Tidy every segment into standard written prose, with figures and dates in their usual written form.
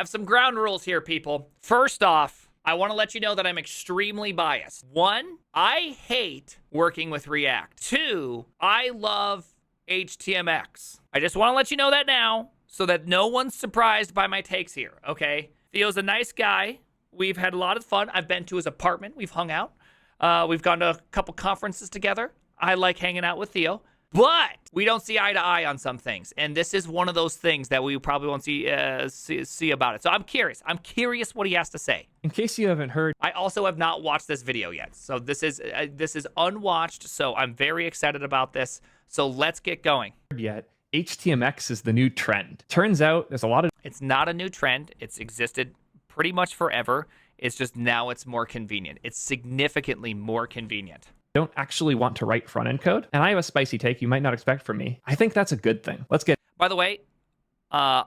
have some ground rules here, people. First off, I want to let you know that I'm extremely biased. 1, I hate working with React. 2, I love HTMX. I just want to let you know that now so that no one's surprised by my takes here, okay? Theo's a nice guy. We've had a lot of fun. I've been to his apartment. We've hung out. We've gone to a couple conferences together. I like hanging out with Theo. But we don't see eye to eye on some things. And this is one of those things that we probably won't see about it. So I'm curious. I'm curious what he has to say. In case you haven't heard, I also have not watched this video yet. So this is unwatched. So I'm very excited about this. So let's get going. Yet, HTMX is the new trend. Turns out there's a lot of... It's not a new trend. It's existed pretty much forever. It's just now it's more convenient. It's significantly more convenient. Don't actually want to write front-end code. And I have a spicy take you might not expect from me. I think that's a good thing. Let's get... By the way, I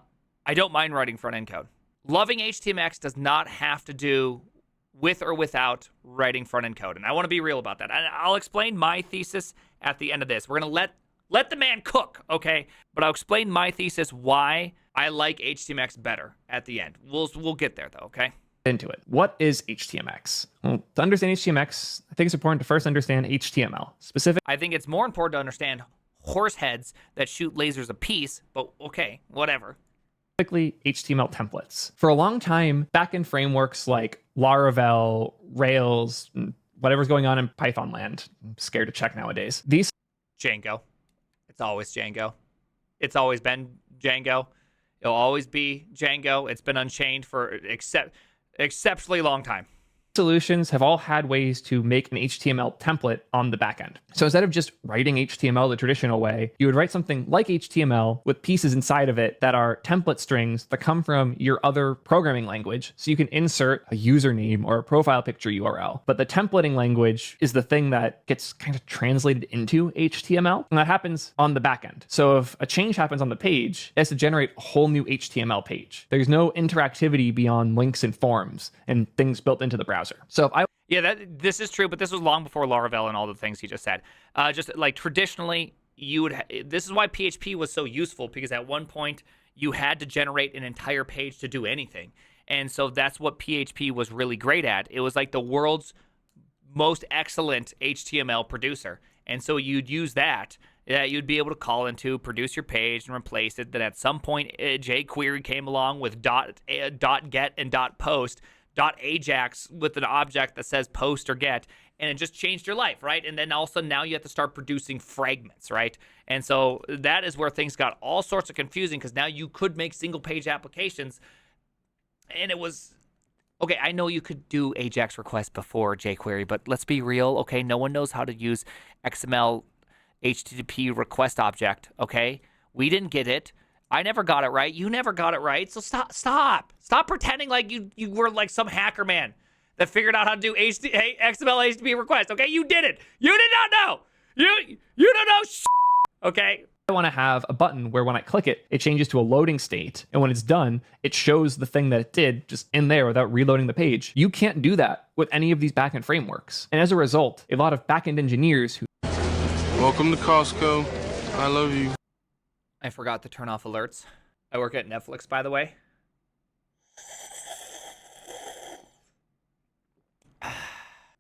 don't mind writing front-end code. Loving HTMX does not have to do with or without writing front-end code. And I want to be real about that. And I'll explain my thesis at the end of this. We're going to let the man cook, okay? But I'll explain my thesis why I like HTMX better at the end. We'll get there, though, okay? Into it. What is HTMX? Well, to understand HTMX, I think it's important to first understand HTML. I think it's more important to understand horse heads that shoot lasers apiece, but okay, whatever. Specifically, HTML templates. For a long time, backend frameworks like Laravel, Rails, whatever's going on in Python land, I'm scared to check nowadays. These... Django. It's always Django. It's always been Django. It'll always be Django. It's been unchained for exceptionally long time. Solutions have all had ways to make an HTML template on the backend. So instead of just writing HTML the traditional way, you would write something like HTML with pieces inside of it that are template strings that come from your other programming language. So you can insert a username or a profile picture URL. But the templating language is the thing that gets kind of translated into HTML. And that happens on the backend. So if a change happens on the page, it has to generate a whole new HTML page. There's no interactivity beyond links and forms and things built into the browser. So this is true, but this was long before Laravel and all the things he just said. Just like traditionally, this is why PHP was so useful, because at one point you had to generate an entire page to do anything. And so that's what PHP was really great at. It was like the world's most excellent HTML producer. And so you'd use that. You'd be able to call into, produce your page and replace it. Then at some point, jQuery came along with .get and .post. .ajax with an object that says post or get, and it just changed your life, right? And then also now you have to start producing fragments, right? And so that is where things got all sorts of confusing, because now you could make single page applications, and it was okay. I know you could do ajax requests before jQuery, but let's be real, okay? No one knows how to use XML HTTP request object, okay? We didn't get it. I never got it right. You never got it right. So stop pretending like you were like some hacker man that figured out how to do XML HTTP requests. Okay, you did it. You did not know. You don't know. Okay. I want to have a button where when I click it, it changes to a loading state, and when it's done, it shows the thing that it did just in there without reloading the page. You can't do that with any of these backend frameworks, and as a result, a lot of backend engineers who... Welcome to Costco. I love you. I forgot to turn off alerts. I work at Netflix, by the way.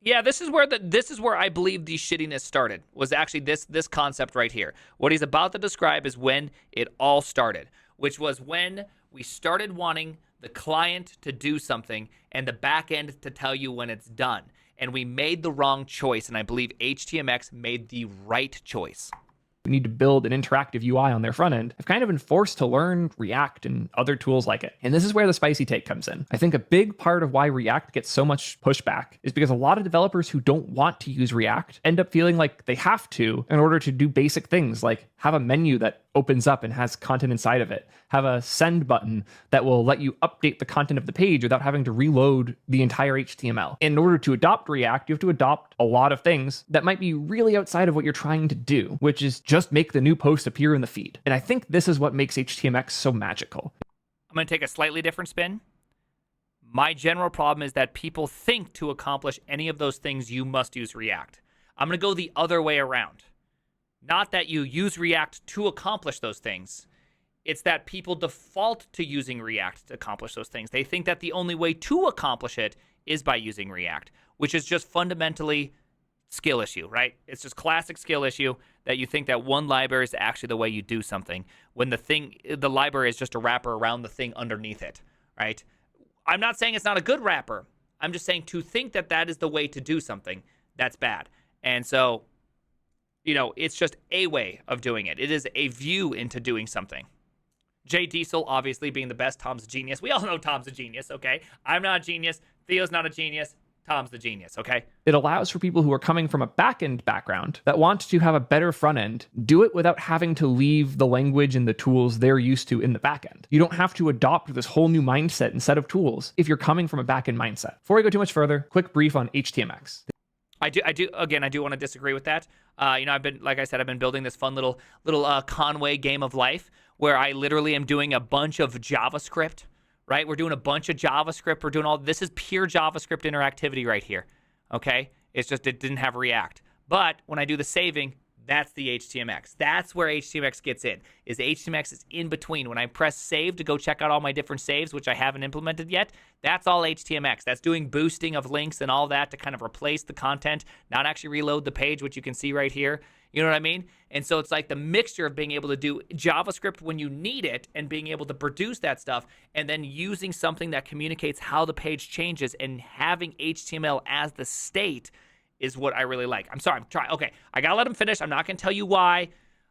Yeah, this is where I believe the shittiness started. Was actually this concept right here. What he's about to describe is when it all started, which was when we started wanting the client to do something and the back end to tell you when it's done. And we made the wrong choice, and I believe HTMX made the right choice. We need to build an interactive UI on their front end, have kind of been forced to learn React and other tools like it. And this is where the spicy take comes in. I think a big part of why React gets so much pushback is because a lot of developers who don't want to use React end up feeling like they have to in order to do basic things like have a menu that opens up and has content inside of it, have a send button that will let you update the content of the page without having to reload the entire HTML. In order to adopt React, you have to adopt a lot of things that might be really outside of what you're trying to do, which is just make the new post appear in the feed. And I think this is what makes HTMX so magical. I'm going to take a slightly different spin. My general problem is that people think to accomplish any of those things, you must use React. I'm going to go the other way around. Not that you use React to accomplish those things. It's that people default to using React to accomplish those things. They think that the only way to accomplish it is by using React, which is just fundamentally skill issue, right? It's just classic skill issue that you think that one library is actually the way you do something when the library is just a wrapper around the thing underneath it, right? I'm not saying it's not a good wrapper. I'm just saying to think that that is the way to do something, that's bad. And so, it's just a way of doing it. It is a view into doing something. Jay Diesel, obviously being the best, Tom's a genius. We all know Tom's a genius, okay? I'm not a genius. Theo's not a genius. Tom's the genius, okay? It allows for people who are coming from a back-end background that want to have a better front end, do it without having to leave the language and the tools they're used to in the back end. You don't have to adopt this whole new mindset and set of tools if you're coming from a back-end mindset. Before we go too much further, quick brief on HTMX. I do want to disagree with that. I've been building this fun little Conway game of life where I literally am doing a bunch of JavaScript, right? We're doing a bunch of JavaScript. We're doing this is pure JavaScript interactivity right here, okay? It's just it didn't have React. But when I do the saving, that's the HTMX. That's where HTMX gets in, is HTMX is in between. When I press save to go check out all my different saves, which I haven't implemented yet, that's all HTMX. That's doing boosting of links and all that to kind of replace the content, not actually reload the page, which you can see right here. You know what I mean? And so it's like the mixture of being able to do JavaScript when you need it and being able to produce that stuff and then using something that communicates how the page changes and having HTML as the state is what I really like. I'm sorry, I'm trying. Okay, I gotta let him finish. I'm not gonna tell you why.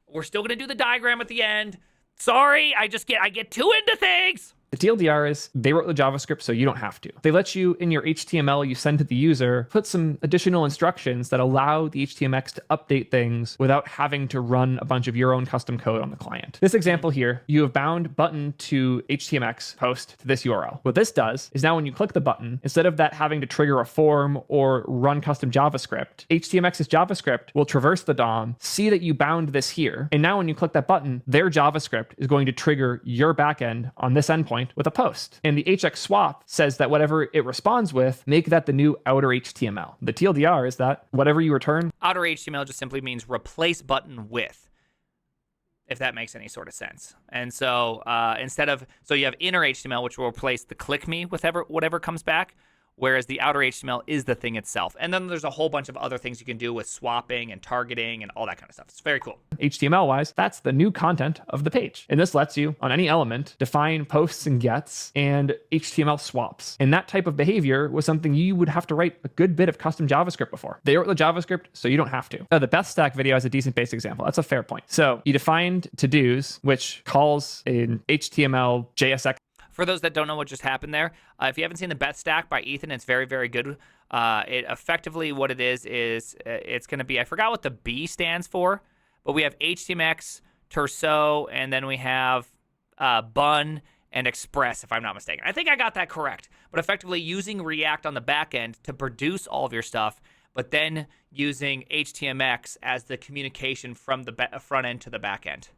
We're still gonna do the diagram at the end. Sorry, I get too into things. The TLDR is they wrote the JavaScript so you don't have to. They let you, in your HTML you send to the user, put some additional instructions that allow the HTMX to update things without having to run a bunch of your own custom code on the client. This example here, you have bound button to HTMX post to this URL. What this does is now when you click the button, instead of that having to trigger a form or run custom JavaScript, HTMX's JavaScript will traverse the DOM, see that you bound this here, and now when you click that button, their JavaScript is going to trigger your backend on this endpoint with a post. And the HX swap says that whatever it responds with, make that the new outer HTML. The TLDR is that whatever you return. Outer HTML just simply means replace button with, if that makes any sort of sense. And so so you have inner HTML, which will replace the click me with whatever comes back, whereas the outer HTML is the thing itself. And then there's a whole bunch of other things you can do with swapping and targeting and all that kind of stuff. It's very cool. HTML-wise, that's the new content of the page. And this lets you, on any element, define posts and gets and HTML swaps. And that type of behavior was something you would have to write a good bit of custom JavaScript before. They wrote the JavaScript, so you don't have to. The Beth Stack video is a decent base example. That's a fair point. So you defined to-dos, which calls an HTML JSX. For those that don't know what just happened there, if you haven't seen the Beth Stack by Ethan, it's very, very good. It effectively, what it is it's going to be, I forgot what the B stands for, but we have HTMX, Terso, and then we have Bun and Express, if I'm not mistaken. I think I got that correct. But effectively using React on the back end to produce all of your stuff, but then using HTMX as the communication from the front end to the back end.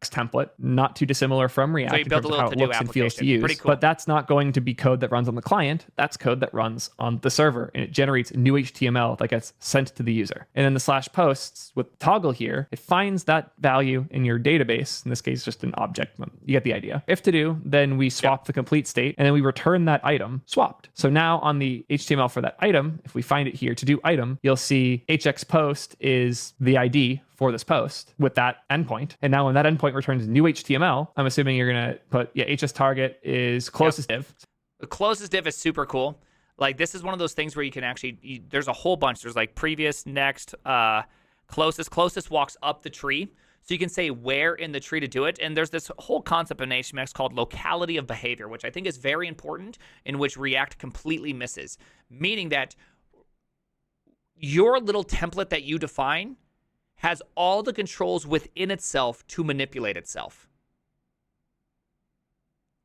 Template, not too dissimilar from React in terms of how it looks and feels to use. Cool. But that's not going to be code that runs on the client. That's code that runs on the server, and it generates new HTML that gets sent to the user. And then the /posts with toggle here, it finds that value in your database. In this case, just an object. You get the idea. If to do, then we swap the complete state, and then we return that item swapped. So now on the HTML for that item, if we find it here to do item, you'll see HX post is the ID for this post with that endpoint. And now when that endpoint returns new HTML, I'm assuming you're going to put, HS target is closest div. The closest div is super cool. Like this is one of those things where you can actually, there's a whole bunch. There's like previous, next, closest. Closest walks up the tree. So you can say where in the tree to do it. And there's this whole concept in HTMX called locality of behavior, which I think is very important, in which React completely misses. Meaning that your little template that you define has all the controls within itself to manipulate itself.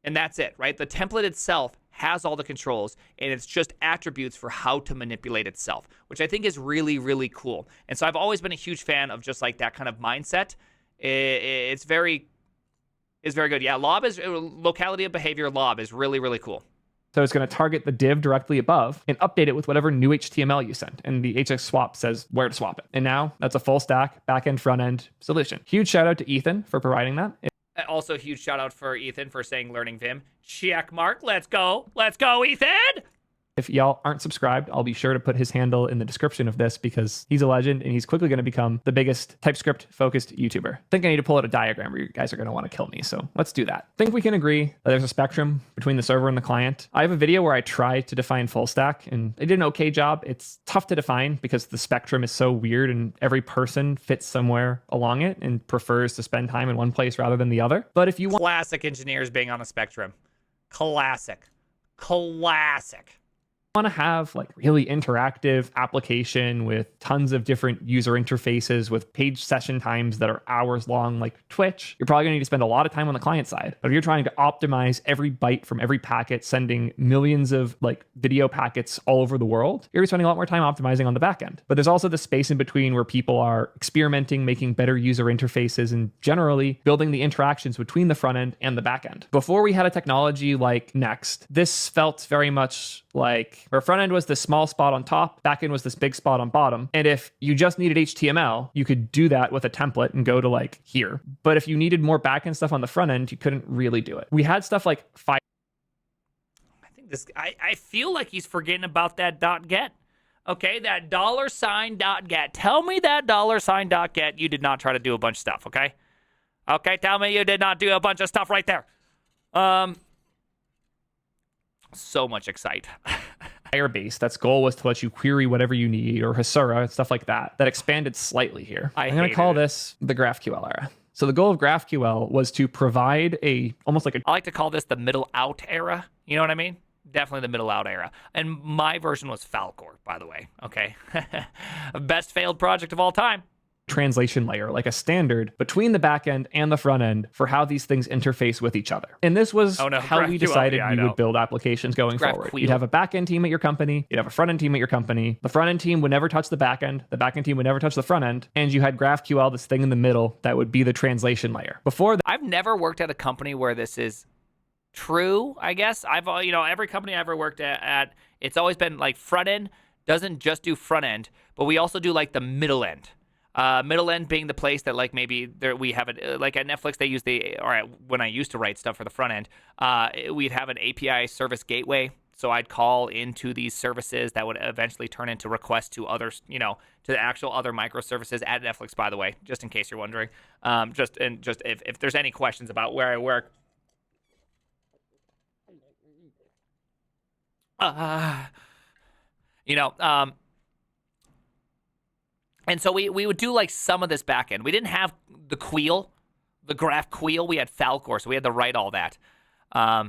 And that's it, right? The template itself has all the controls, and it's just attributes for how to manipulate itself, which I think is really, really cool. And so I've always been a huge fan of just like that kind of mindset. It's very good. Yeah, locality of behavior lob is really, really cool. So it's going to target the div directly above and update it with whatever new HTML you sent. And the HX swap says where to swap it. And now that's a full stack, back-end, front-end solution. Huge shout out to Ethan for providing that. Also, huge shout out for Ethan for saying learning Vim. Check mark. Let's go. Let's go, Ethan. If y'all aren't subscribed, I'll be sure to put his handle in the description of this because he's a legend and he's quickly going to become the biggest TypeScript-focused YouTuber. I think I need to pull out a diagram where you guys are going to want to kill me, so let's do that. I think we can agree that there's a spectrum between the server and the client. I have a video where I try to define full stack, and I did an okay job. It's tough to define because the spectrum is so weird and every person fits somewhere along it and prefers to spend time in one place rather than the other. But if you want... Classic engineers being on a spectrum. Classic. Want to have like really interactive application with tons of different user interfaces with page session times that are hours long like Twitch, you're probably going to need to spend a lot of time on the client side. But if you're trying to optimize every byte from every packet, sending millions of like video packets all over the world, you're spending a lot more time optimizing on the back end. But there's also the space in between where people are experimenting, making better user interfaces, and generally building the interactions between the front end and the back end. Before we had a technology like Next, this felt very much like where front end was this small spot on top, back end was this big spot on bottom. And if you just needed HTML, you could do that with a template and go to like here. But if you needed more back end stuff on the front end, you couldn't really do it. We had stuff like I feel like he's forgetting about that .get. Okay, that $.get. Tell me that $.get you did not try to do a bunch of stuff, okay? Okay, tell me you did not do a bunch of stuff right there. So much excite. Firebase, that's goal was to let you query whatever you need, or Hasura, stuff like that. That expanded slightly here. I'm going to call this the GraphQL era. So the goal of GraphQL was to provide almost like a... I like to call this the middle out era. You know what I mean? Definitely the middle out era. And my version was Falcor, by the way. Okay. Best failed project of all time. Translation layer, like a standard between the back end and the front end for how these things interface with each other. And this was how we decided we would build applications going forward. You'd have a back end team at your company, you'd have a front end team at your company. The front end team would never touch the back end team would never touch the front end, and you had GraphQL, this thing in the middle that would be the translation layer. Before that, I've never worked at a company where this is true, I guess. Every company I ever worked at, it's always been like front end doesn't just do front end, but we also do like the middle end. Middle end being the place that like maybe we have it like at Netflix they use when I used to write stuff for the front end, we'd have an API service gateway. So I'd call into these services that would eventually turn into requests to others, to the actual other microservices at Netflix, by the way, just in case you're wondering. Just if there's any questions about where I work. And so we would do like some of this back end. We didn't have the Queel, the graph Queel. We had Falcor, so we had to write all that. I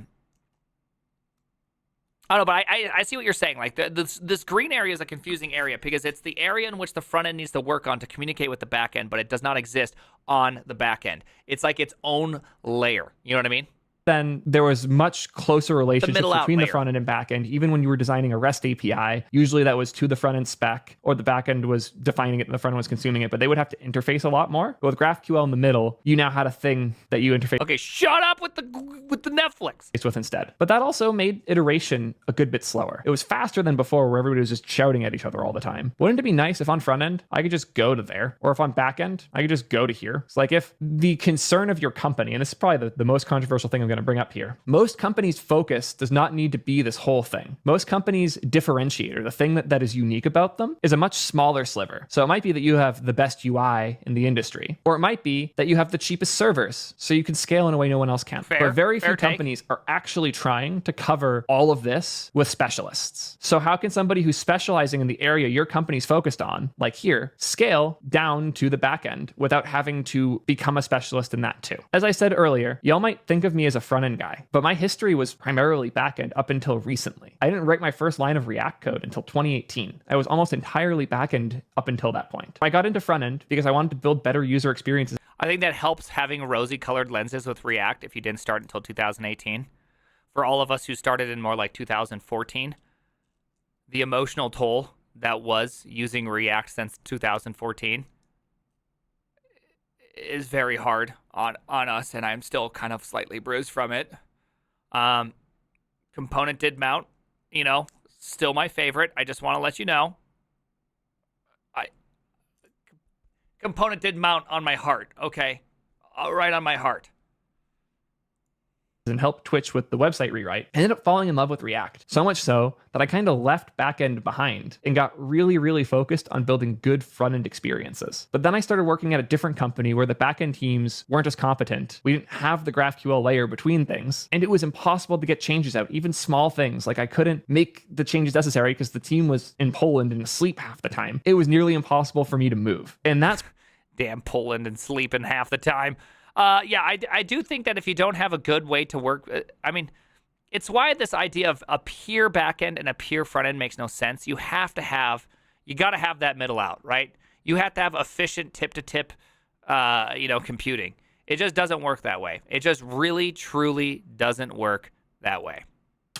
don't know, but I see what you're saying. Like this green area is a confusing area because it's the area in which the front end needs to work on to communicate with the back end, but it does not exist on the back end. It's like its own layer. You know what I mean? Then there was much closer relationships between the front end and back end. Even when you were designing a REST API, usually that was to the front end spec, or the back end was defining it and the front end was consuming it, but they would have to interface a lot more. But with GraphQL in the middle, you now had a thing that you interface. Okay, shut up with the Netflix. With instead. But that also made iteration a good bit slower. It was faster than before where everybody was just shouting at each other all the time. Wouldn't it be nice if on front end, I could just go to there, or if on back end, I could just go to here? It's like if the concern of your company, and this is probably the most controversial thing I'm going to bring up here, most companies' focus does not need to be this whole thing. Most companies' differentiator, the thing that is unique about them, is a much smaller sliver. So it might be that you have the best UI in the industry, or it might be that you have the cheapest servers, so you can scale in a way no one else can. But very few companies are actually trying to cover all of this with specialists. So how can somebody who's specializing in the area your company's focused on, like here, scale down to the back end without having to become a specialist in that too? As I said earlier, y'all might think of me as a front end guy, but my history was primarily back end up until recently. I didn't write my first line of React code until 2018. I was almost entirely back end up until that point. I got into front end because I wanted to build better user experiences. I think that helps having rosy colored lenses with React if you didn't start until 2018. For all of us who started in more like 2014, the emotional toll that was using React since 2014 is very hard on us, and I'm still kind of slightly bruised from it. Component did mount, still my favorite. I just want to let you know. Component did mount on my heart, okay? Right on my heart. and helped Twitch with the website rewrite. I ended up falling in love with React, so much so that I kind of left backend behind and got really, really focused on building good front-end experiences. But then I started working at a different company where the backend teams weren't as competent. We didn't have the GraphQL layer between things, and it was impossible to get changes out, even small things. Like I couldn't make the changes necessary because the team was in Poland and asleep half the time. It was nearly impossible for me to move. And that's Damn Poland and sleeping half the time. I do think that if you don't have a good way to work, it's why this idea of a pure backend and a pure front end makes no sense. You got to have that middle out, right? You have to have efficient tip-to-tip, computing. It just doesn't work that way. It just really, truly doesn't work that way.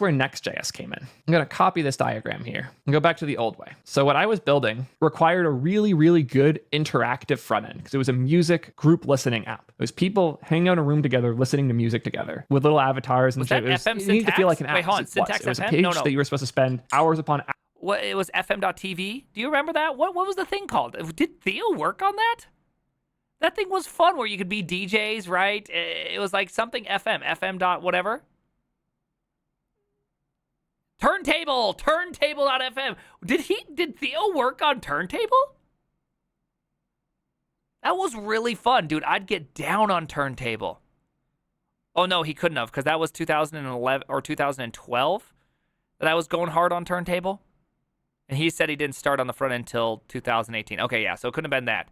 where Next.js came in. I'm going to copy this diagram here and go back to the old way. So what I was building required a really, really good interactive front end because it was a music group listening app. It was people hanging out in a room together, listening to music together with little avatars and was shit. that FM You need to feel like an app. Wait, hold on. Syntax It was a FM? page No. that you were supposed to spend hours upon hours. What, it was FM.TV? Do you remember that? What was the thing called? Did Theo work on that? That thing was fun where you could be DJs, right? It was like something FM dot whatever. Turntable.fm. Did Theo work on Turntable? That was really fun, dude. I'd get down on Turntable. Oh no, he couldn't have, because that was 2011 or 2012 that I was going hard on Turntable. And he said he didn't start on the front end until 2018. Okay, yeah, so it couldn't have been that.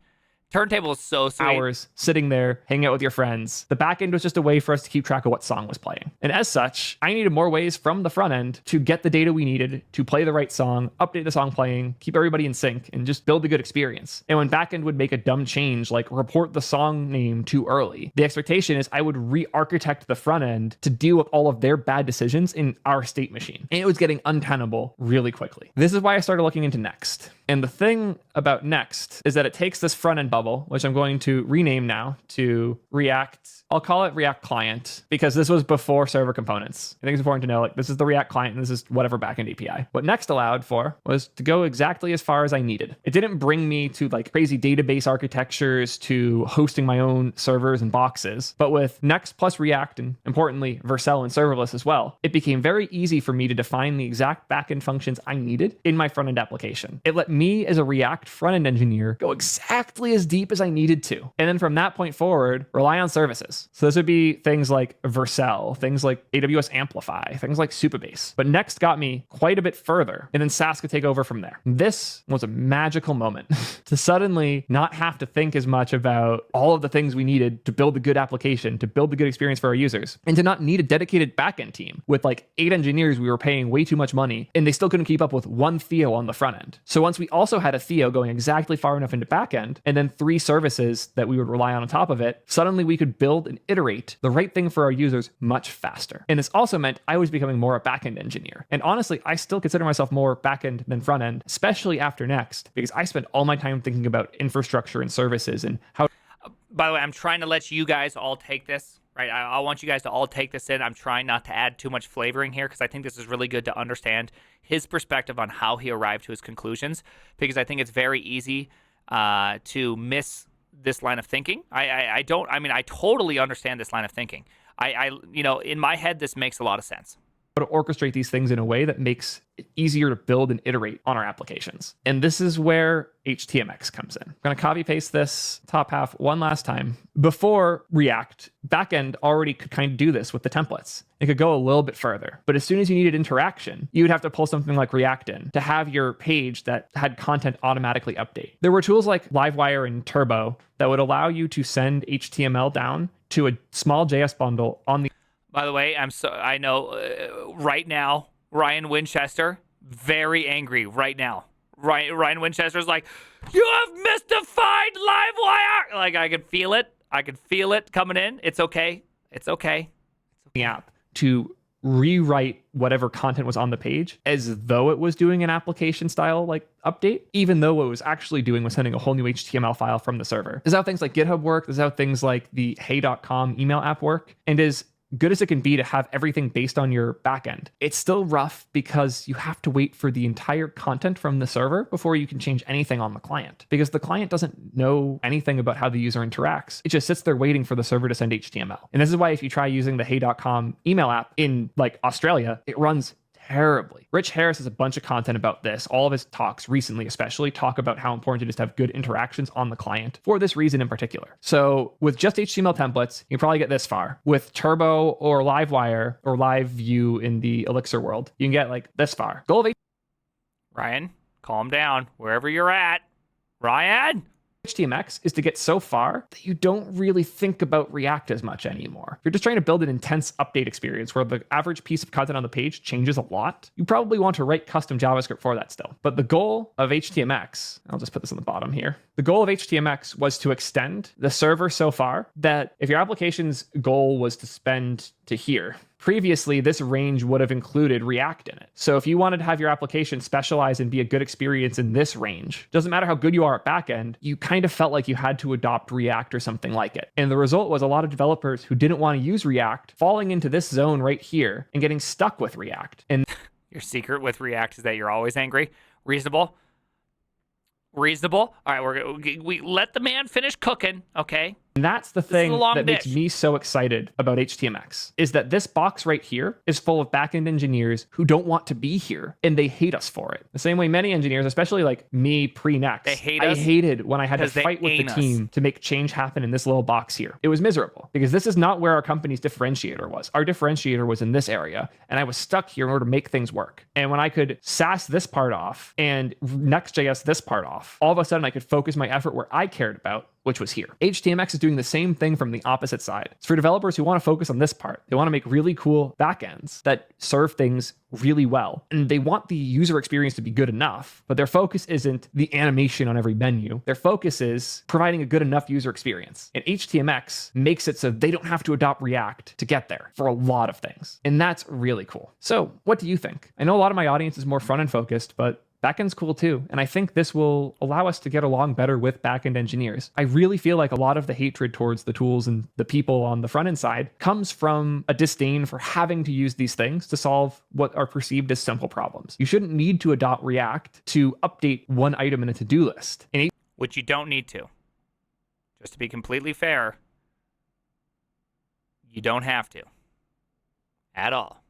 Turntable is so sweet. Hours sitting there, hanging out with your friends. The back end was just a way for us to keep track of what song was playing. And as such, I needed more ways from the front end to get the data we needed to play the right song, update the song playing, keep everybody in sync, and just build a good experience. And when back end would make a dumb change, like report the song name too early, the expectation is I would re-architect the front end to deal with all of their bad decisions in our state machine. And it was getting untenable really quickly. This is why I started looking into Next. And the thing about Next is that it takes this front end bubble, which I'm going to rename now to React. I'll call it React Client because this was before server components. I think it's important to know, like, this is the React Client and this is whatever backend API. What Next allowed for was to go exactly as far as I needed. It didn't bring me to like crazy database architectures, to hosting my own servers and boxes. But with Next plus React, and importantly, Vercel and serverless as well, it became very easy for me to define the exact backend functions I needed in my front end application. It let me as a React front end engineer go exactly as deep as I needed to. And then from that point forward, rely on services. So this would be things like Vercel, things like AWS Amplify, things like Supabase. But Next got me quite a bit further, and then SaaS could take over from there. This was a magical moment to suddenly not have to think as much about all of the things we needed to build a good application, to build a good experience for our users, and to not need a dedicated backend team with like 8 engineers we were paying way too much money, and they still couldn't keep up with one Theo on the front end. So once we also had a Theo going exactly far enough into backend, and then 3 services that we would rely on top of it, suddenly we could build and iterate the right thing for our users much faster. And this also meant I was becoming more a backend engineer. And honestly, I still consider myself more backend than front end, especially after Next, because I spent all my time thinking about infrastructure and services and how. By the way, I'm trying to let you guys all take this, right? I want you guys to all take this in. I'm trying not to add too much flavoring here because I think this is really good to understand his perspective on how he arrived to his conclusions, because I think it's very easy to miss this line of thinking. I totally understand this line of thinking. In my head, this makes a lot of sense. To orchestrate these things in a way that makes it easier to build and iterate on our applications. And this is where HTMX comes in. I'm going to copy paste this top half one last time. Before React, backend already could kind of do this with the templates. It could go a little bit further. But as soon as you needed interaction, you would have to pull something like React in to have your page that had content automatically update. There were tools like Livewire and Turbo that would allow you to send HTML down to a small JS bundle on the. By the way, I know right now, Ryan Winchester, very angry right now. Ryan Winchester's like, you have mystified Livewire! Like, I could feel it. I could feel it coming in. It's okay. It's okay. The app to rewrite whatever content was on the page as though it was doing an application style like update, even though what it was actually doing was sending a whole new HTML file from the server. This is how things like GitHub work. This is how things like the hey.com email app work. And as good as it can be to have everything based on your backend, it's still rough because you have to wait for the entire content from the server before you can change anything on the client, because the client doesn't know anything about how the user interacts. It just sits there waiting for the server to send HTML. And this is why if you try using the hey.com email app in like Australia, it runs terribly. Rich Harris has a bunch of content about this. All of his talks recently especially talk about how important it is to have good interactions on the client for this reason in particular. So with just HTML templates, you can probably get this far. With Turbo or Livewire or Live View in the Elixir world, you can get like this far. Goal of Ryan, calm down wherever you're at. Ryan? HTMX is to get so far that you don't really think about React as much anymore. If you're just trying to build an intense update experience where the average piece of content on the page changes a lot, you probably want to write custom JavaScript for that still. But the goal of HTMX, I'll just put this on the bottom here. The goal of HTMX was to extend the server so far that if your application's goal was to spend to here, previously, this range would have included React in it. So if you wanted to have your application specialize and be a good experience in this range, doesn't matter how good you are at backend, you kind of felt like you had to adopt React or something like it. And the result was a lot of developers who didn't want to use React falling into this zone right here and getting stuck with React. And your secret with React is that you're always angry. Reasonable. All right, we let the man finish cooking, okay? And that's the thing that makes dish. me so excited about HTMX, is that this box right here is full of backend engineers who don't want to be here, and they hate us for it. The same way many engineers, especially like me pre-Next, they hate I us hated when I had to 'cause they fight with the aim us. team to make change happen in this little box here. It was miserable because this is not where our company's differentiator was. Our differentiator was in this area, and I was stuck here in order to make things work. And when I could SAS this part off and Next.js this part off, all of a sudden I could focus my effort where I cared about, which was here. HTMX is doing the same thing from the opposite side. It's for developers who want to focus on this part. They want to make really cool backends that serve things really well. And they want the user experience to be good enough, but their focus isn't the animation on every menu. Their focus is providing a good enough user experience. And HTMX makes it so they don't have to adopt React to get there for a lot of things. And that's really cool. So what do you think? I know a lot of my audience is more front-end focused, but backend's cool too, and I think this will allow us to get along better with backend engineers. I really feel like a lot of the hatred towards the tools and the people on the front end side comes from a disdain for having to use these things to solve what are perceived as simple problems. You shouldn't need to adopt React to update one item in a to-do list. Which you don't need to. Just to be completely fair, you don't have to. At all.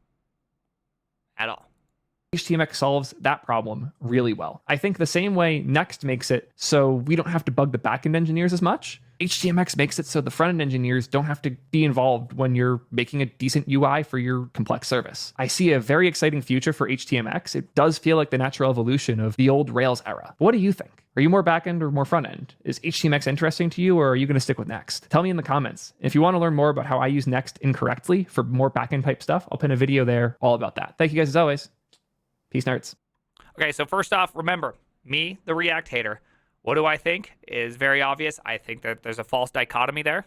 HTMX solves that problem really well. I think the same way Next makes it so we don't have to bug the backend engineers as much, HTMX makes it so the front-end engineers don't have to be involved when you're making a decent UI for your complex service. I see a very exciting future for HTMX. It does feel like the natural evolution of the old Rails era. What do you think? Are you more backend or more front-end? Is HTMX interesting to you, or are you going to stick with Next? Tell me in the comments. If you want to learn more about how I use Next incorrectly for more backend type stuff, I'll pin a video there all about that. Thank you guys as always. Peace, nerds. Okay, so first off, remember, me, the React hater, what do I think is very obvious. I think that there's a false dichotomy there.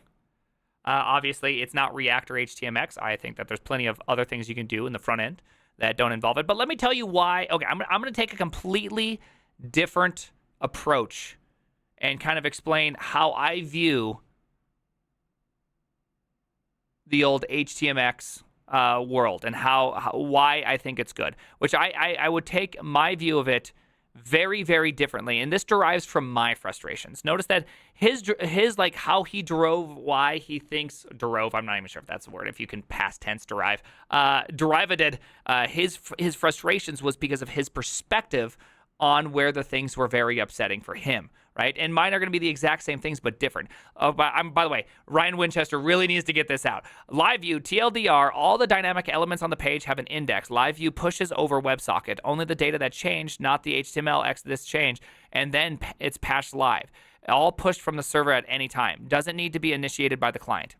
Obviously, it's not React or HTMX. I think that there's plenty of other things you can do in the front end that don't involve it. But let me tell you why. Okay, I'm going to take a completely different approach and kind of explain how I view the old HTMX world and why I think it's good, which I would take my view of it very, very differently. And this derives from my frustrations. Notice that his like how he why he thinks I'm not even sure if that's the word, if you can past tense derive, derivated, his frustrations was because of his perspective on where the things were very upsetting for him, right? And mine are going to be the exact same things, but different. By the way, Ryan Winchester really needs to get this out. Live View, TLDR, all the dynamic elements on the page have an index. Live View pushes over WebSocket. Only the data that changed, not the HTML this change, and then it's patched live. All pushed from the server at any time. Doesn't need to be initiated by the client.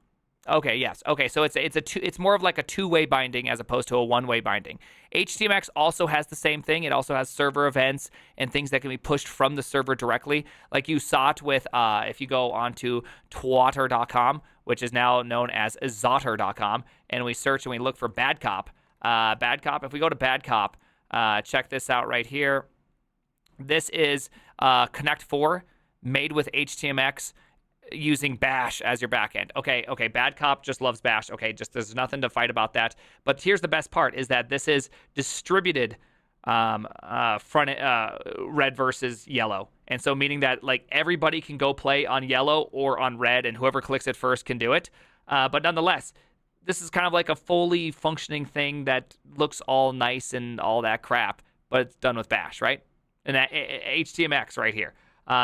Okay, yes. Okay, so it's more of like a two-way binding as opposed to a one-way binding. HTMX also has the same thing. It also has server events and things that can be pushed from the server directly. Like you saw it with, if you go onto twatter.com, which is now known as zotter.com, and we search and we look for Bad Cop. If we go to Bad Cop, check this out right here. This is Connect 4 made with HTMX. using bash as your backend. Okay, bad cop just loves bash. Okay, just there's nothing to fight about that. But here's the best part is that this is distributed red versus yellow. And so meaning that like everybody can go play on yellow or on red, and whoever clicks it first can do it. But nonetheless, this is kind of like a fully functioning thing that looks all nice and all that crap, but it's done with bash, right? And that HTMX right here.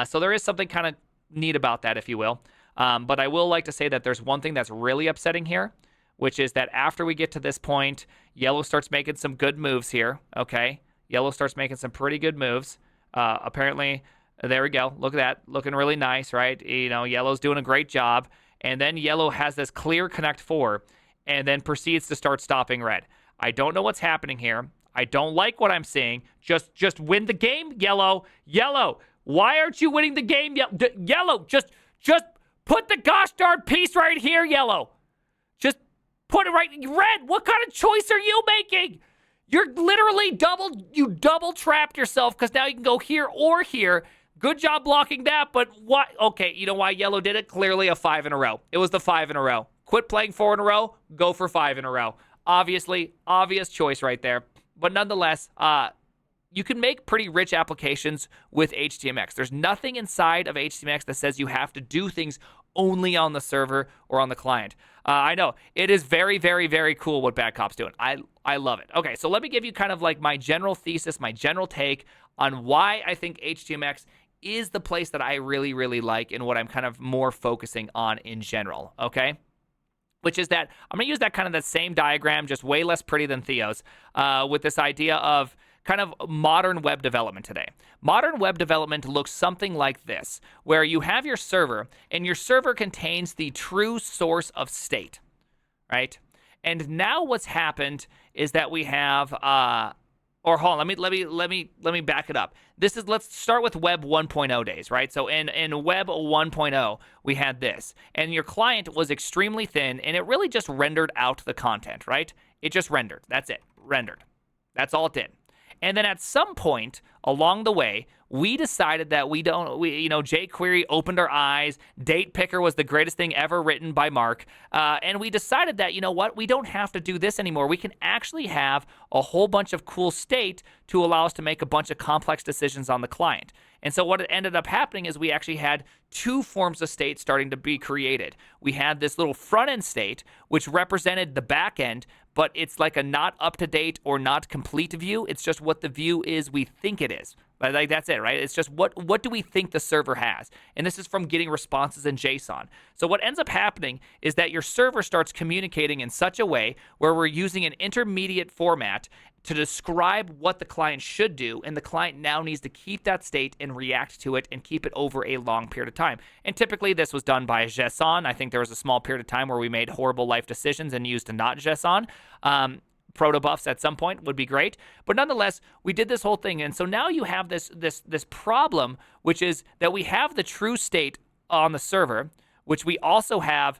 So there is something kind of neat about that, if you will. But I will like to say that there's one thing that's really upsetting here, which is that after we get to this point, yellow starts making some good moves here, okay? Yellow starts making some pretty good moves. Apparently, there we go. Look at that. Looking really nice, right? You know, yellow's doing a great job. And then yellow has this clear connect 4 and then proceeds to start stopping red. I don't know what's happening here. I don't like what I'm seeing. Just win the game, yellow. Yellow. Why aren't you winning the game, yellow? Just put the gosh darn piece right here, yellow. Just put it right. Red, what kind of choice are you making? You're literally double trapped yourself because now you can go here or here. Good job blocking that, but what? Okay, you know why yellow did it? Clearly a 5 in a row. It was the 5 in a row. Quit playing 4 in a row. Go for 5 in a row. Obviously, obvious choice right there. But nonetheless, you can make pretty rich applications with HTMX. There's nothing inside of HTMX that says you have to do things only on the server or on the client. I know. It is very, very, very cool what Bad Cop's doing. I love it. Okay, so let me give you kind of like my general thesis, my general take on why I think HTMX is the place that I really, really like and what I'm kind of more focusing on in general, okay? Which is that I'm going to use that kind of that same diagram, just way less pretty than Theo's, with this idea of kind of modern web development today. Modern web development looks something like this, where you have your server, and your server contains the true source of state, right? And now what's happened is that we have, or hold on, let me back it up. Let's start with Web 1.0 days, right? So in Web 1.0, we had this, and your client was extremely thin, and it really just rendered out the content, right? It just rendered. That's it. Rendered. That's all it did. And then at some point along the way, we decided that jQuery opened our eyes. Date Picker was the greatest thing ever written by Mark. And we decided that, you know what, we don't have to do this anymore. We can actually have a whole bunch of cool state to allow us to make a bunch of complex decisions on the client. And so what ended up happening is we actually had two forms of state starting to be created. We had this little front-end state, which represented the back end, but it's like a not up-to-date or not complete view. It's just what the view is we think it is. Like that's it, right? It's just what do we think the server has? And this is from getting responses in JSON. So what ends up happening is that your server starts communicating in such a way where we're using an intermediate format to describe what the client should do, and the client now needs to keep that state and react to it and keep it over a long period of time. And typically this was done by JSON. I think there was a small period of time where we made horrible life decisions and used not JSON. Proto buffs at some point would be great, but nonetheless, we did this whole thing, and so now you have this problem, which is that we have the true state on the server, which we also have.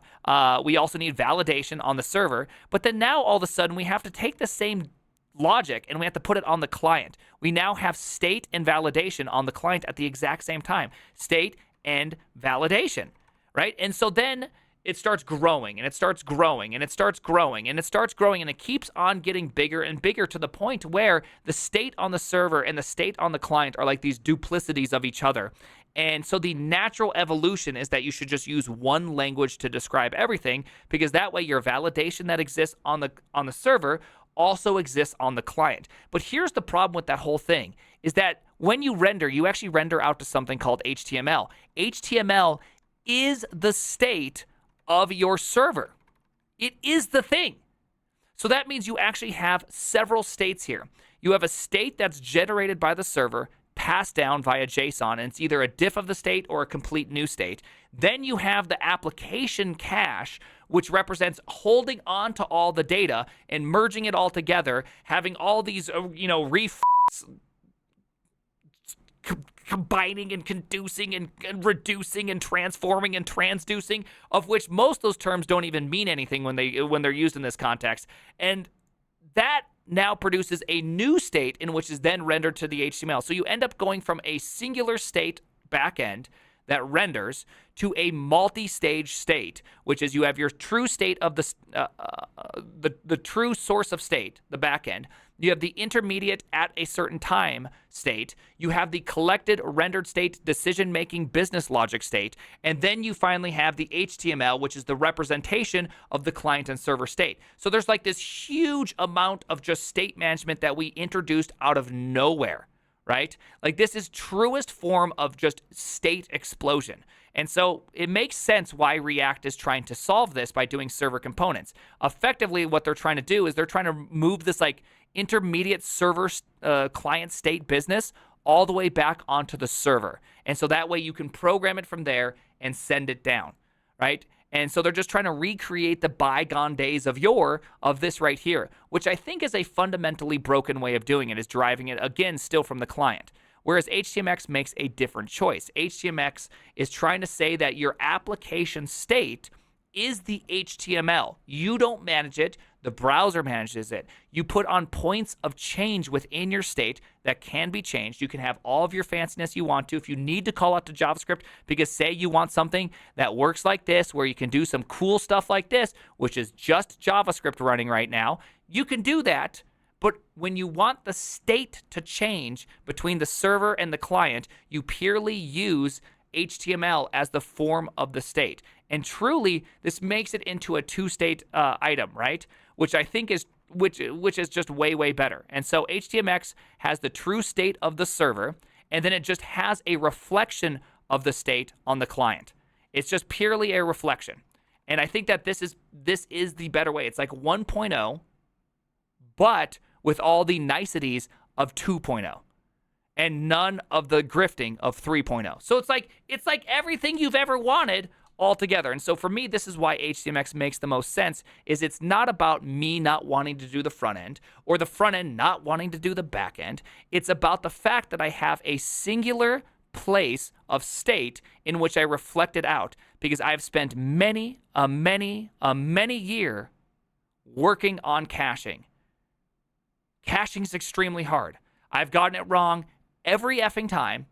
We also need validation on the server, but then now all of a sudden we have to take the same logic and we have to put it on the client. We now have state and validation on the client at the exact same time. State and validation, right? And so then it starts growing and it starts growing and it starts growing and it starts growing and it keeps on getting bigger and bigger to the point where the state on the server and the state on the client are like these duplicities of each other. And so the natural evolution is that you should just use one language to describe everything, because that way your validation that exists on the server also exists on the client. But here's the problem with that whole thing, is that when you render, you actually render out to something called HTML. HTML is the state of your server. It is the thing. So that means you actually have several states here. You have a state that's generated by the server, passed down via JSON, and it's either a diff of the state or a complete new state. Then you have the application cache, which represents holding on to all the data and merging it all together, having all these, combining and conducing and reducing and transforming and transducing, of which most of those terms don't even mean anything when they're used in this context. And that now produces a new state in which is then rendered to the HTML. So you end up going from a singular state backend that renders to a multi-stage state, which is you have your true state of the true source of state, the backend. You have the intermediate at a certain time state. You have the collected rendered state decision-making business logic state. And then you finally have the HTML, which is the representation of the client and server state. So there's like this huge amount of just state management that we introduced out of nowhere, right? Like this is truest form of just state explosion. And so it makes sense why React is trying to solve this by doing server components. Effectively, what they're trying to do is they're trying to move this like intermediate server client state business all the way back onto the server. And so that way you can program it from there and send it down, right? And so they're just trying to recreate the bygone days of this right here, which I think is a fundamentally broken way of doing it, is driving it, again, still from the client. Whereas HTMX makes a different choice. HTMX is trying to say that your application state is the HTML. You don't manage it. The browser manages it. You put on points of change within your state that can be changed. You can have all of your fanciness you want to. If you need to call out to JavaScript because say you want something that works like this, where you can do some cool stuff like this, which is just JavaScript running right now, you can do that. But when you want the state to change between the server and the client, you purely use HTML as the form of the state. And truly, this makes it into a two-state item, right? Which I think is which is just way, way better. And so HTMX has the true state of the server, and then it just has a reflection of the state on the client. It's just purely a reflection. And I think that this is the better way. It's like 1.0, but with all the niceties of 2.0 and none of the grifting of 3.0. So it's like everything you've ever wanted all together. And so for me, this is why HTMX makes the most sense, is it's not about me not wanting to do the front end or the front end not wanting to do the back end. It's about the fact that I have a singular place of state in which I reflect it out, because I've spent many year working on caching. Caching is extremely hard. I've gotten it wrong every effing time,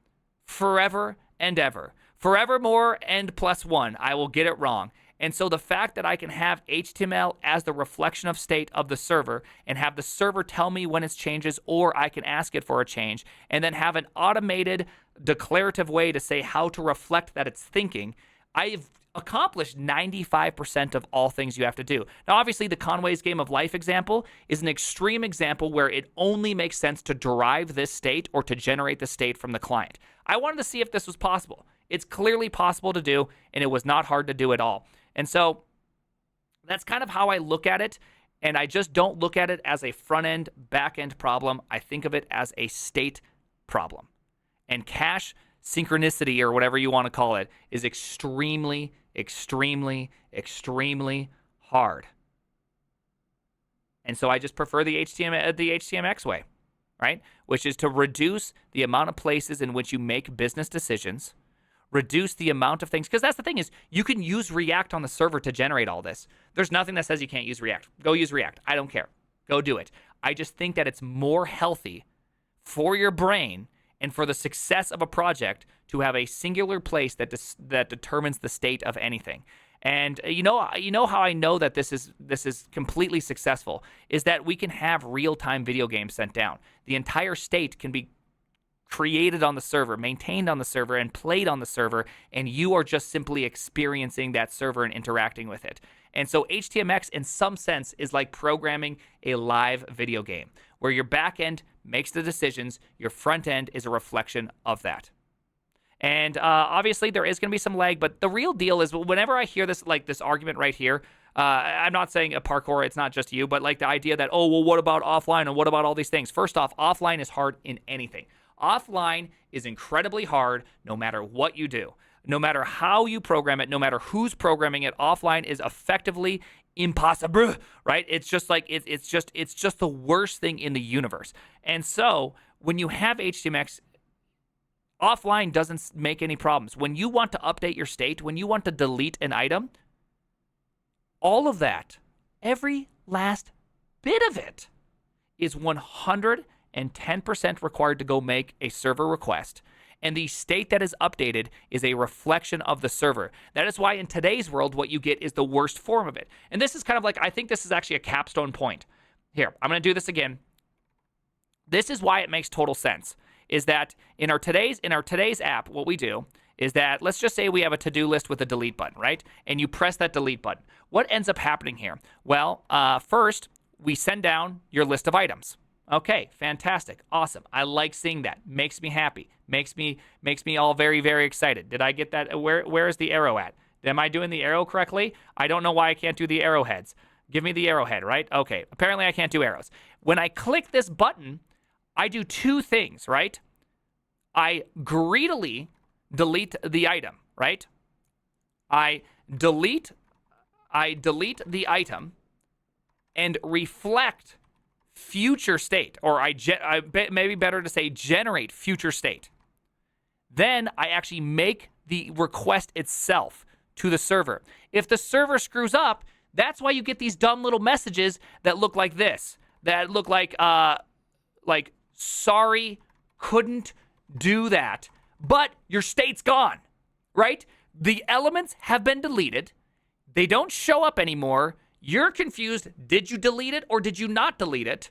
forever and ever. Forevermore and +1, I will get it wrong. And so the fact that I can have HTML as the reflection of state of the server and have the server tell me when it changes, or I can ask it for a change, and then have an automated declarative way to say how to reflect that it's thinking, I've accomplished 95% of all things you have to do. Now, obviously, the Conway's Game of Life example is an extreme example where it only makes sense to derive this state or to generate the state from the client. I wanted to see if this was possible. It's clearly possible to do, and it was not hard to do at all. And so that's kind of how I look at it, and I just don't look at it as a front-end, back-end problem. I think of it as a state problem. And cache synchronicity, or whatever you want to call it, is extremely, extremely, extremely hard. And so I just prefer the HTMX way, right? Which is to reduce the amount of places in which you make business decisions, reduce the amount of things, because that's the thing, is you can use React on the server to generate all this. There's nothing that says you can't use React. Go use React. I don't care. Go do it. I just think that it's more healthy for your brain and for the success of a project to have a singular place that determines the state of anything. And you know how I know that this is completely successful is that we can have real-time video games sent down. The entire state can be created on the server, maintained on the server, and played on the server, and you are just simply experiencing that server and interacting with it. And so HTMX, in some sense, is like programming a live video game, where your back end makes the decisions, your front end is a reflection of that. And obviously, there is going to be some lag, but the real deal is whenever I hear this, like this argument right here, I'm not saying a parkour, it's not just you, but like the idea that, oh, well, what about offline and what about all these things? First off, offline is hard in anything. Offline is incredibly hard no matter what you do. No matter how you program it, no matter who's programming it, offline is effectively impossible, right? It's just like it's just the worst thing in the universe. And so when you have HTMX, offline doesn't make any problems. When you want to update your state, when you want to delete an item, all of that, every last bit of it, is 110% required to go make a server request. And the state that is updated is a reflection of the server. That is why in today's world, what you get is the worst form of it. And this is kind of like, I think this is actually a capstone point. Here, I'm going to do this again. This is why it makes total sense, is that in our today's app, what we do is that, let's just say we have a to-do list with a delete button, right? And you press that delete button. What ends up happening here? Well, first, we send down your list of items. Okay, fantastic, awesome. I like seeing that. Makes me happy. Makes me all very, very excited. Did I get that? Where is the arrow at? Am I doing the arrow correctly? I don't know why I can't do the arrowheads. Give me the arrowhead, right? Okay, apparently I can't do arrows. When I click this button, I do two things, right? I greedily delete the item, right? I delete the item and reflect future state, or maybe better to say generate future state. Then I actually make the request itself to the server. If the server screws up, that's why you get these dumb little messages that look like this, that look like sorry, couldn't do that, but your state's gone, right? The elements have been deleted. They don't show up anymore. You're confused. Did you delete it or did you not delete it?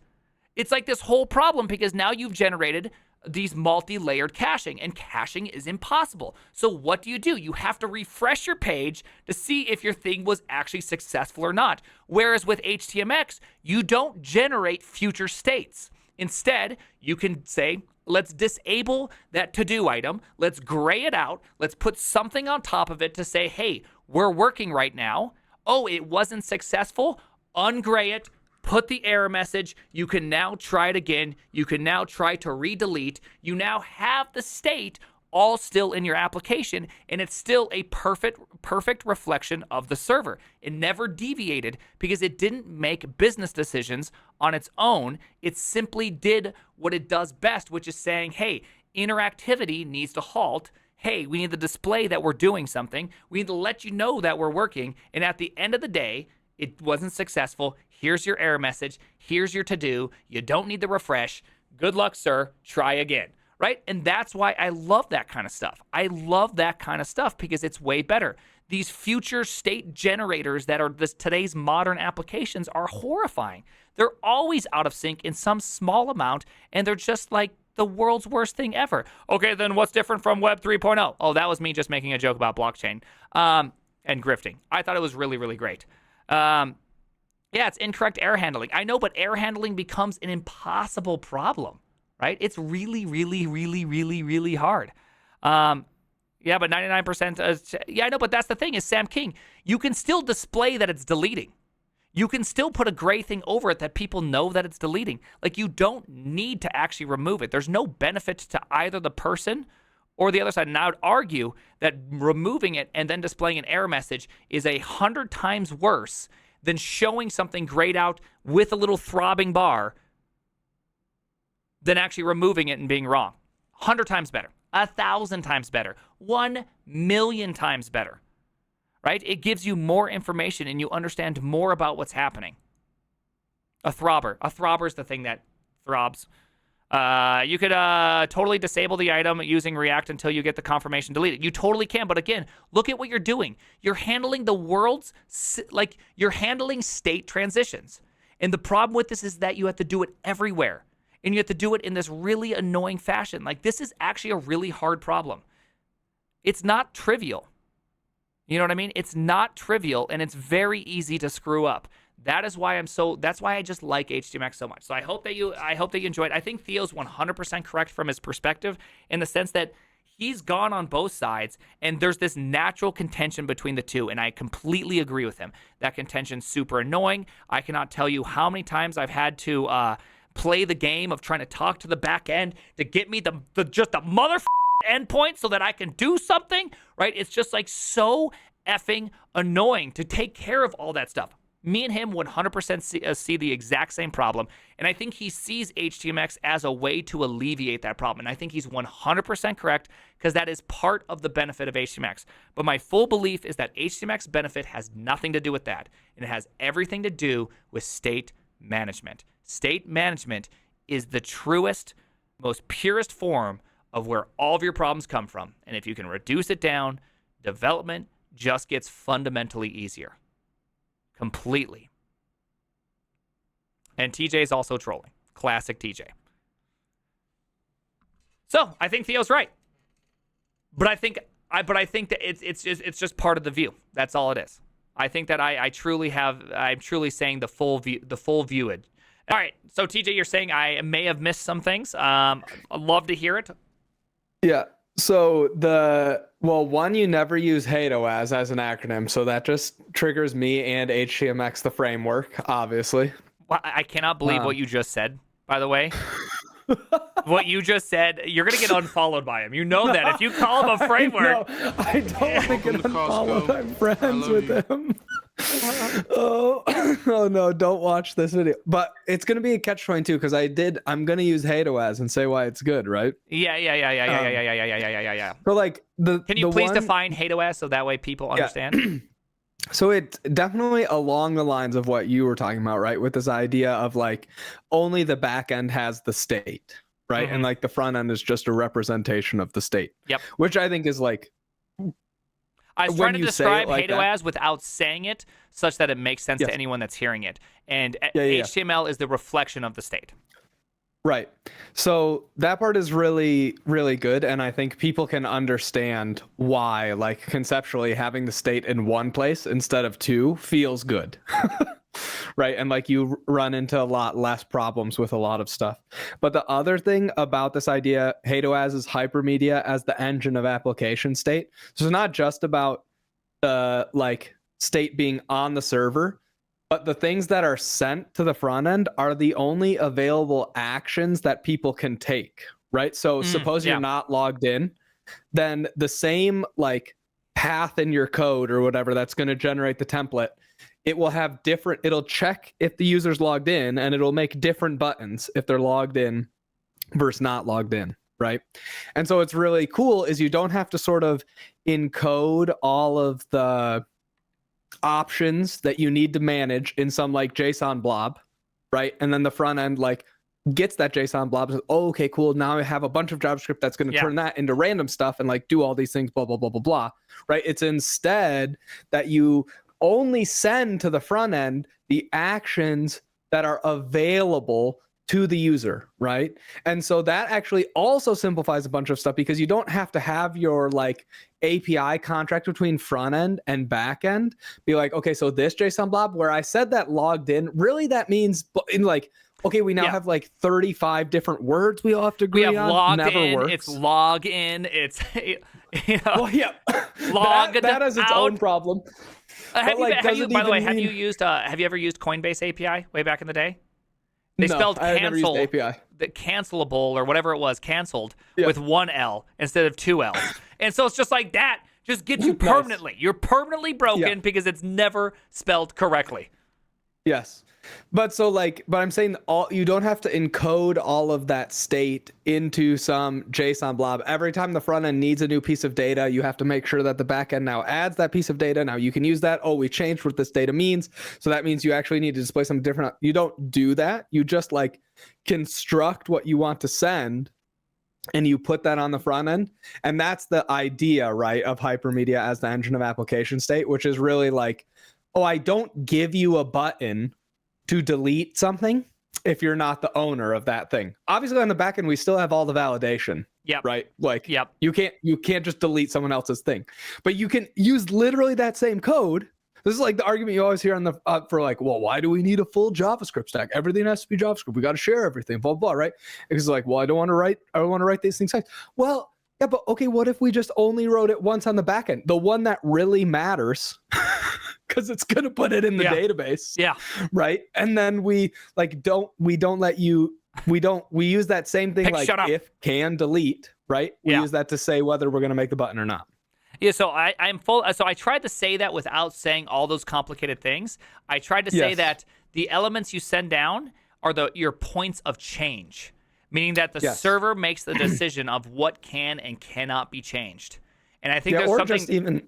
It's like this whole problem because now you've generated these multi-layered caching, and caching is impossible. So what do? You have to refresh your page to see if your thing was actually successful or not. Whereas with HTMX, you don't generate future states. Instead, you can say, let's disable that to-do item. Let's gray it out. Let's put something on top of it to say, hey, we're working right now. Oh, it wasn't successful. Ungray it. Put the error message. You can now try it again. You can now try to redelete. You now have the state all still in your application, and it's still a perfect reflection of the server. It never deviated because it didn't make business decisions on its own. It simply did what it does best, which is saying, hey, interactivity needs to halt. Hey, we need to display that we're doing something. We need to let you know that we're working. And at the end of the day, it wasn't successful. Here's your error message. Here's your to-do. You don't need the refresh. Good luck, sir. Try again. Right? And that's why I love that kind of stuff. I love that kind of stuff because it's way better. These future state generators that are today's modern applications are horrifying. They're always out of sync in some small amount, and they're just like the world's worst thing ever. Okay, then what's different from Web 3.0? Oh, that was me just making a joke about blockchain and grifting. I thought it was really, really great. Yeah, it's incorrect error handling. I know, but error handling becomes an impossible problem, right? It's really, really, really, really, really hard. Yeah, but 99%, yeah, I know, but that's the thing is, Sam King, you can still display that it's deleting. You can still put a gray thing over it that people know that it's deleting. Like, you don't need to actually remove it. There's no benefit to either the person or the other side. And I would argue that removing it and then displaying an error message is 100 times worse than showing something grayed out with a little throbbing bar than actually removing it and being wrong. 100 times better. 1,000 times better. 1,000,000 times better. Right? It gives you more information and you understand more about what's happening. A throbber. A throbber is the thing that throbs. You could totally disable the item using React until you get the confirmation deleted. You totally can, but again, look at what you're doing. You're handling the world's, like, you're handling state transitions. And the problem with this is that you have to do it everywhere. And you have to do it in this really annoying fashion. Like, this is actually a really hard problem. It's not trivial. You know what I mean? It's not trivial, and it's very easy to screw up. That is why that's why I just like HTMX so much. So I hope that you enjoyed. I think Theo's 100% correct from his perspective in the sense that he's gone on both sides, and there's this natural contention between the two, and I completely agree with him. That contention's super annoying. I cannot tell you how many times I've had to play the game of trying to talk to the back end to get me the motherfucking endpoint so that I can do something, right? It's just like so effing annoying to take care of all that stuff. Me and him 100% see the exact same problem, and I think he sees HTMX as a way to alleviate that problem, and I think he's 100% correct because that is part of the benefit of HTMX. But my full belief is that HTMX benefit has nothing to do with that, and it has everything to do with state management. State management is the truest, most purest form of where all of your problems come from. And if you can reduce it down, development just gets fundamentally easier. Completely. And TJ is also trolling. Classic TJ. So I think Theo's right. But I think that it's just part of the view. That's all it is. I think that I'm truly saying the full view. All right. So TJ, you're saying I may have missed some things. I'd love to hear it. Yeah. So one, you never use HTMX as an acronym, so that just triggers me and HTMX the framework, obviously. Well, I cannot believe what you just said, by the way. What you just said, you're going to get unfollowed by him. You know that. If you call him a framework. I don't want to get unfollowed. I'm friends with him. Oh no, don't watch this video. But it's going to be a catch-22 because I'm going to use HTMX and say why it's good, right? Yeah. So like Can you please define HTMX so that way people understand? So it's definitely along the lines of what you were talking about, right? With this idea of like only the back end has the state, right? Mm-hmm. And like the front end is just a representation of the state. Yep. Which I think is like, I was trying to describe like HTMX without saying it such that it makes sense to anyone that's hearing it. And HTML is the reflection of the state. Right. So that part is really, really good. And I think people can understand why, like conceptually, having the state in one place instead of two feels good. Right. And like you run into a lot less problems with a lot of stuff. But the other thing about this idea, HTMX is hypermedia as the engine of application state. So it's not just about the like state being on the server, but the things that are sent to the front end are the only available actions that people can take, right? So suppose you're not logged in, then the same like path in your code or whatever that's going to generate the template, it'll check if the user's logged in and it'll make different buttons if they're logged in versus not logged in, right? And so what's really cool is you don't have to sort of encode all of the options that you need to manage in some like JSON blob, right? And then the front end like gets that JSON blob and says, oh, okay, cool. Now I have a bunch of JavaScript that's going to turn that into random stuff and like do all these things, blah, blah, blah, blah, blah, right? It's instead that you only send to the front end the actions that are available to the user, right? And so that actually also simplifies a bunch of stuff because you don't have to have your like API contract between front end and back end be like, okay, so this JSON blob where I said that logged in, really that means in like, okay, we now have like 35 different words we all have to agree on. We have logged Never in, works. it's log in, it's well, yeah, logged that has its out. own problem. By the way, have you mean... ever used Coinbase API way back in the day? They no, spelled I never used cancel, API. the cancelable or whatever it was, canceled with one L instead of two L's. And so it's just like that just gets you permanently. You're permanently broken because it's never spelled correctly. Yes. But I'm saying you don't have to encode all of that state into some JSON blob. Every time the front end needs a new piece of data, you have to make sure that the back end now adds that piece of data. Now you can use that. Oh, we changed what this data means. So that means you actually need to display something different. You don't do that. You just like construct what you want to send and you put that on the front end. And that's the idea, right, of hypermedia as the engine of application state, which is really like, oh, I don't give you a button to delete something if you're not the owner of that thing. Obviously on the back end, we still have all the validation. Yep. Right. Like yep. you can't just delete someone else's thing, but you can use literally that same code. This is like the argument you always hear on the for like, well, why do we need a full JavaScript stack? Everything has to be JavaScript. We got to share everything, blah, blah, right? Because like, well, I don't want to write these things. Well, yeah, but okay, what if we just only wrote it once on the back end? The one that really matters, because it's gonna put it in the database. Yeah. Right. And then we use that same thing like if can delete, right? We use that to say whether we're gonna make the button or not. Yeah, so I tried to say that without saying all those complicated things. I tried to say that the elements you send down are your points of change. Meaning that the server makes the decision of what can and cannot be changed. And I think there's something... just even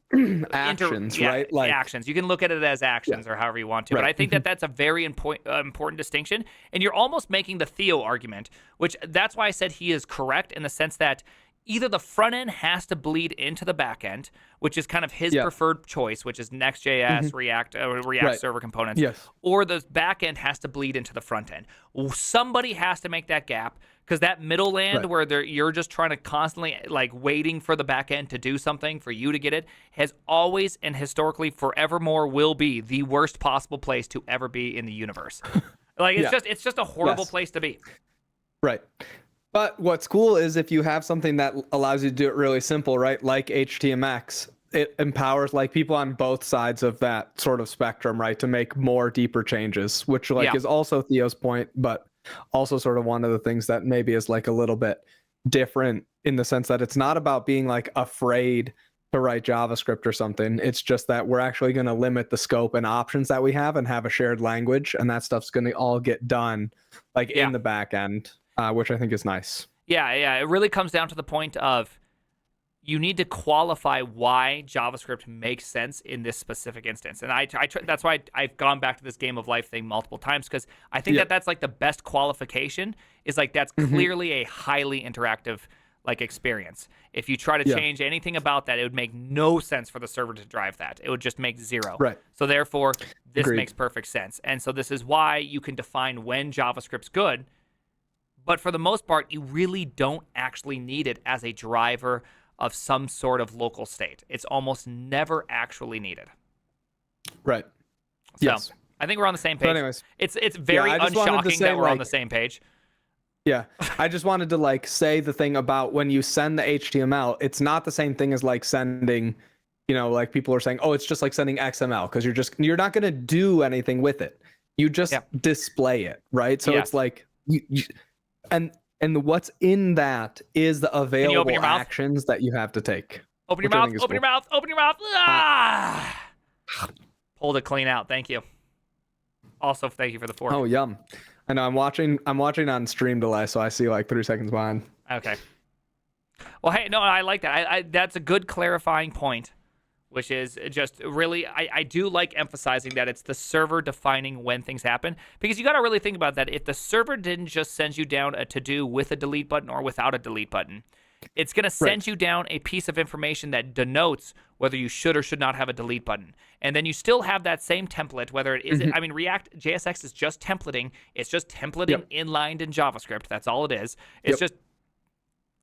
actions, right? Like actions. You can look at it as actions or however you want to. Right. But I think that that's a very important distinction. And you're almost making the Theo argument, which that's why I said he is correct in the sense that either the front end has to bleed into the back end, which is kind of his preferred choice, which is Next.js, React, React server components, or the back end has to bleed into the front end. Somebody has to make that gap, because that middle land where you're just trying to constantly like waiting for the back end to do something for you to get it has always and historically forevermore will be the worst possible place to ever be in the universe. Like it's just a horrible place to be. Right. But what's cool is if you have something that allows you to do it really simple, right? Like HTMX, it empowers like people on both sides of that sort of spectrum, right? To make more deeper changes, which like is also Theo's point, but also sort of one of the things that maybe is like a little bit different in the sense that it's not about being like afraid to write JavaScript or something. It's just that we're actually going to limit the scope and options that we have and have a shared language, and that stuff's going to all get done like in the back end. Which I think is nice. Yeah. It really comes down to the point of you need to qualify why JavaScript makes sense in this specific instance. And that's why I've gone back to this game of life thing multiple times, because I think that's like the best qualification is like that's clearly a highly interactive like experience. If you try to change anything about that, it would make no sense for the server to drive that. It would just make zero. Right. So therefore, this makes perfect sense. And so this is why you can define when JavaScript's good. But for the most part, you really don't actually need it as a driver of some sort of local state. It's almost never actually needed. Right. So I think we're on the same page. But anyways, it's very unshocking that we're on the same page. Yeah. I just wanted to like say the thing about when you send the HTML, it's not the same thing as like sending, you know, like people are saying, oh, it's just like sending XML because you're not going to do anything with it. You just display it, right? So it's like and what's in that is the available actions that you have to take. Open your mouth. Open your mouth. Open your mouth. Ah! Pulled it clean out. Thank you. Also, thank you for the fork. Oh, yum. I know I'm watching on stream delay, so I see like 3 seconds behind. Okay. Well, hey, no, I like that. That's a good clarifying point, which is just really, I do like emphasizing that it's the server defining when things happen, because you got to really think about that. If the server didn't just send you down a to-do with a delete button or without a delete button, it's going to send you down a piece of information that denotes whether you should or should not have a delete button. And then you still have that same template, whether it is, I mean, React JSX is just templating. It's just templating inlined in JavaScript. That's all it is. It's just,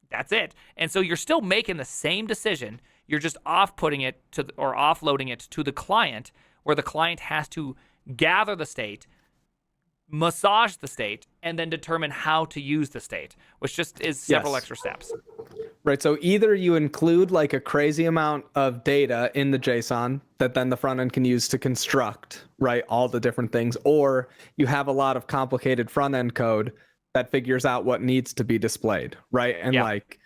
that's it. And so you're still making the same decision. You're just offloading it to the client, where the client has to gather the state, massage the state, and then determine how to use the state, which just is several extra steps. Right. So either you include like a crazy amount of data in the JSON that then the front end can use to construct, right, all the different things, or you have a lot of complicated front end code that figures out what needs to be displayed, right? And like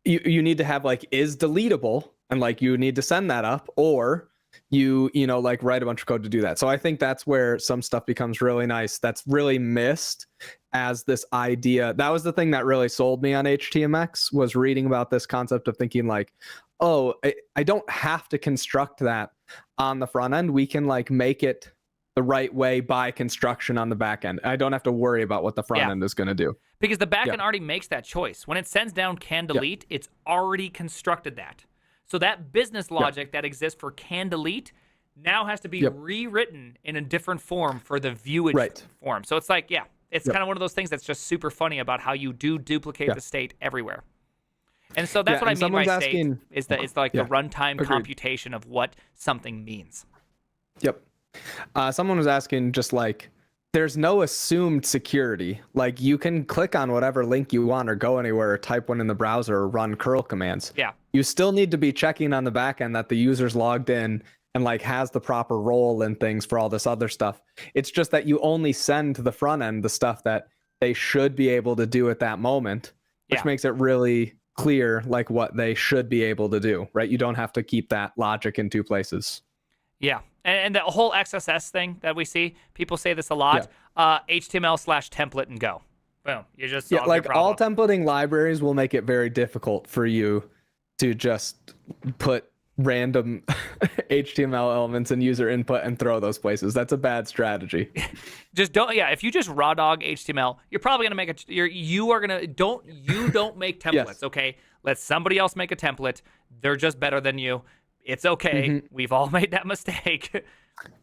you need to have like is deletable, and like you need to send that up, or you know, like write a bunch of code to do that. So I think that's where some stuff becomes really nice. That's really missed as this idea. That was the thing that really sold me on HTMX, was reading about this concept of thinking like, oh, I don't have to construct that on the front end. We can like make it the right way by construction on the back end. I don't have to worry about what the front end is going to do. Because the back end already makes that choice. When it sends down can delete, it's already constructed that. So that business logic that exists for can delete now has to be rewritten in a different form for the viewage form. So it's like, it's kind of one of those things that's just super funny about how you do duplicate the state everywhere. And so that's what I mean by state, is that it's like the runtime computation of what something means. Yep. Someone was asking just like, there's no assumed security. Like you can click on whatever link you want or go anywhere or type one in the browser or run curl commands. Yeah. You still need to be checking on the back end that the user's logged in and like has the proper role and things for all this other stuff. It's just that you only send to the front end the stuff that they should be able to do at that moment, which makes it really clear like what they should be able to do, right? You don't have to keep that logic in 2 places. Yeah. And the whole XSS thing that we see, people say this a lot, HTML/template and go. Boom. You just solved like your problem. all templating libraries will make it very difficult for you to just put random HTML elements and user input and throw those places. That's a bad strategy. Just don't. Yeah, if you just raw dog HTML, you're probably gonna make a. You are gonna don't make templates. Yes. Okay, let somebody else make a template. They're just better than you. It's okay. We've all made that mistake.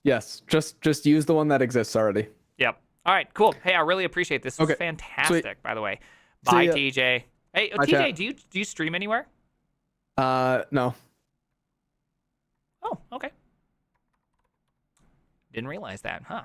Yes, just use the one that exists already. Yep. All right. Cool. Hey, I really appreciate this. This was Okay, fantastic. sweet. By the way. See Bye, ya. TJ. Hey, Bye, TJ, chat. do you stream anywhere? No. Oh, okay. Didn't realize that, huh?